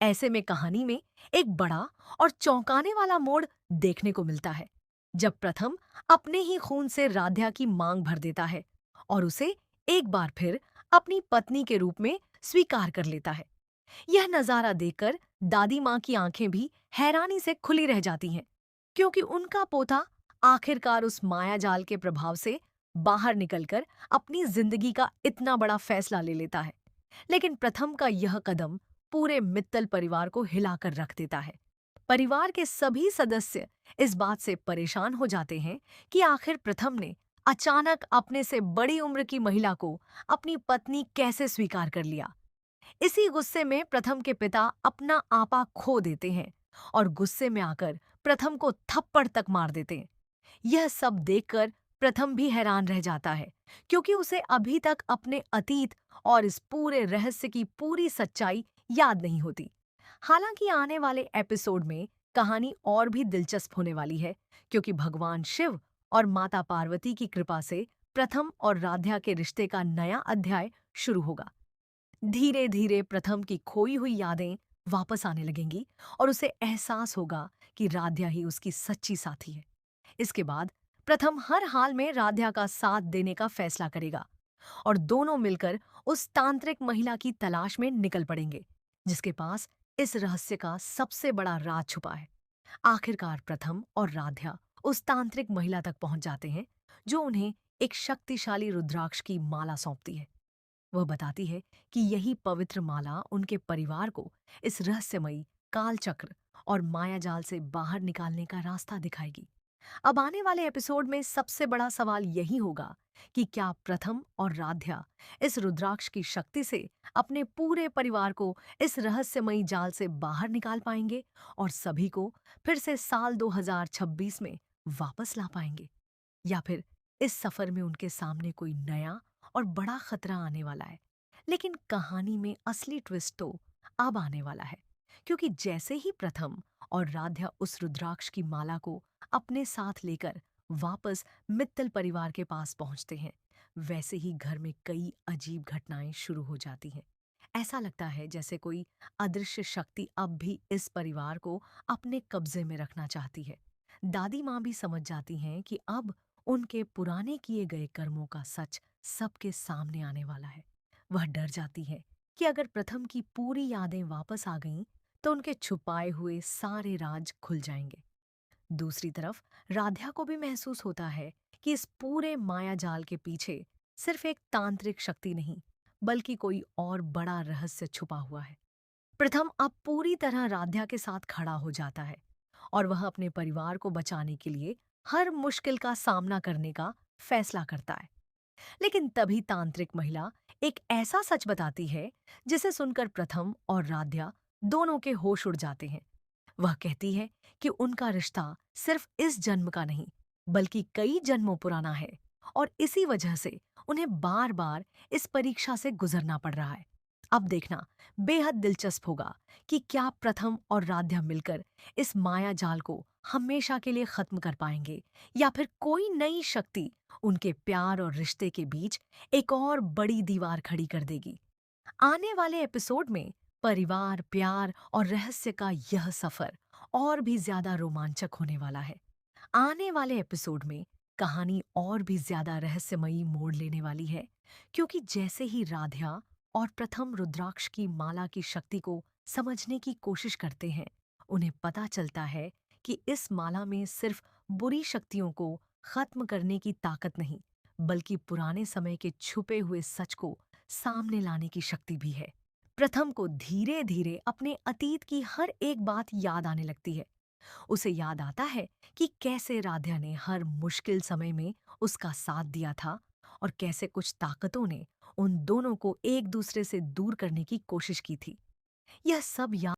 ऐसे में कहानी में एक बड़ा और चौंकाने वाला मोड़ देखने को मिलता है जब प्रथम अपने ही खून से राध्या की मांग भर देता है और उसे एक बार फिर अपनी पत्नी के रूप में स्वीकार कर लेता है। यह नजारा देखकर दादी माँ की आंखें भी हैरानी से खुली रह जाती हैं, क्योंकि उनका पोता आखिरकार उस मायाजाल के प्रभाव से बाहर निकलकर अपनी जिंदगी का इतना बड़ा फैसला ले लेता है। लेकिन प्रथम का यह कदम पूरे मित्तल परिवार को हिलाकर रख देता है। परिवार के सभी सदस्य इस बात से परेशान हो जाते हैं कि आखिर प्रथम ने अचानक अपने से बड़ी उम्र की महिला को अपनी पत्नी कैसे स्वीकार कर लिया। इसी गुस्से में प्रथम के पिता अपना आपा खो देते हैं और गुस्से में आकर प्रथम को थप्पड़ तक मार देते हैं। यह सब देखकर प्रथम भी हैरान रह जाता है, क्योंकि उसे अभी तक अपने अतीत और इस पूरे रहस्य की पूरी सच्चाई याद नहीं होती। हालांकि आने वाले एपिसोड में कहानी और भी दिलचस्प होने वाली है, क्योंकि भगवान शिव और माता पार्वती की कृपा से प्रथम और राध्या के रिश्ते का नया अध्याय शुरू होगा। धीरे धीरे प्रथम की खोई हुई यादें वापस आने लगेंगी और उसे एहसास होगा कि राध्या ही उसकी सच्ची साथी है। इसके बाद प्रथम हर हाल में राध्या का साथ देने का फैसला करेगा और दोनों मिलकर उस तांत्रिक महिला की तलाश में निकल पड़ेंगे, जिसके पास इस रहस्य का सबसे बड़ा राज छुपा है। आखिरकार प्रथम और राध्या उस तांत्रिक महिला तक पहुंच जाते हैं, जो उन्हें एक शक्तिशाली रुद्राक्ष की माला सौंपती है। वह बताती है कि यही पवित्र माला उनके परिवार को इस रहस्यमयी कालचक्र और मायाजाल से बाहर निकालने का रास्ता दिखाएगी। अब आने वाले एपिसोड में सबसे बड़ा सवाल यही होगा कि क्या प्रथम और राध्या इस रुद्राक्ष की शक्ति से अपने पूरे परिवार को इस रहस्यमयी जाल से बाहर निकाल पाएंगे और सभी को फिर से साल 2026 में वापस ला पाएंगे, या फिर इस सफर में उनके सामने कोई नया और बड़ा खतरा आने वाला है। लेकिन कहानी में असली ट्विस्ट तो अब आने वाला है, क्योंकि जैसे ही प्रथम और राध्या उस रुद्राक्ष की माला को अपने साथ लेकर वापस मित्तल परिवार के पास पहुंचते हैं, वैसे ही घर में कई अजीब घटनाएं शुरू हो जाती हैं। ऐसा लगता है जैसे कोई अदृश्य शक्ति अब भी इस परिवार को अपने कब्जे में रखना चाहती है। दादी माँ भी समझ जाती हैं कि अब उनके पुराने किए गए कर्मों का सच सबके सामने आने वाला है। वह डर जाती है कि अगर प्रथम की पूरी यादें वापस आ गईं, तो उनके छुपाए हुए सारे राज खुल जाएंगे। दूसरी तरफ राध्या को भी महसूस होता है कि इस पूरे मायाजाल के पीछे सिर्फ एक तांत्रिक शक्ति नहीं, बल्कि कोई और बड़ा रहस्य छुपा हुआ है। प्रथम अब पूरी तरह राध्या के साथ खड़ा हो जाता है और वह अपने परिवार को बचाने के लिए हर मुश्किल का सामना करने का फैसला करता है। लेकिन तभी तांत्रिक महिला एक ऐसा सच बताती है जिसे सुनकर प्रथम और राध्या दोनों के होश उड़ जाते हैं। वह कहती है कि उनका रिश्ता सिर्फ इस जन्म का नहीं, बल्कि कई जन्मों पुराना है और इसी वजह से उन्हें बार बार इस परीक्षा से गुजरना पड़ रहा है। अब देखना बेहद दिलचस्प होगा कि क्या प्रथम और राध्या मिलकर इस माया जाल को हमेशा के लिए खत्म कर पाएंगे, या फिर कोई नई शक्ति उनके प्यार और रिश्ते के बीच एक और बड़ी दीवार खड़ी कर देगी। आने वाले एपिसोड में परिवार, प्यार और रहस्य का यह सफर और भी ज्यादा रोमांचक होने वाला है। आने वाले एपिसोड में कहानी और भी ज्यादा रहस्यमयी मोड़ लेने वाली है, क्योंकि जैसे ही राध्या और प्रथम रुद्राक्ष की माला की शक्ति को समझने की कोशिश करते हैं, उन्हें पता चलता है कि इस माला में सिर्फ बुरी शक्तियों को खत्म करने की ताकत नहीं, बल्कि पुराने समय के छुपे हुए सच को सामने लाने की शक्ति भी है। प्रथम को धीरे धीरे अपने अतीत की हर एक बात याद आने लगती है। उसे याद आता है कि कैसे राध्या ने हर मुश्किल समय में उसका साथ दिया था और कैसे कुछ ताकतों ने उन दोनों को एक दूसरे से दूर करने की कोशिश की थी। यह सब याद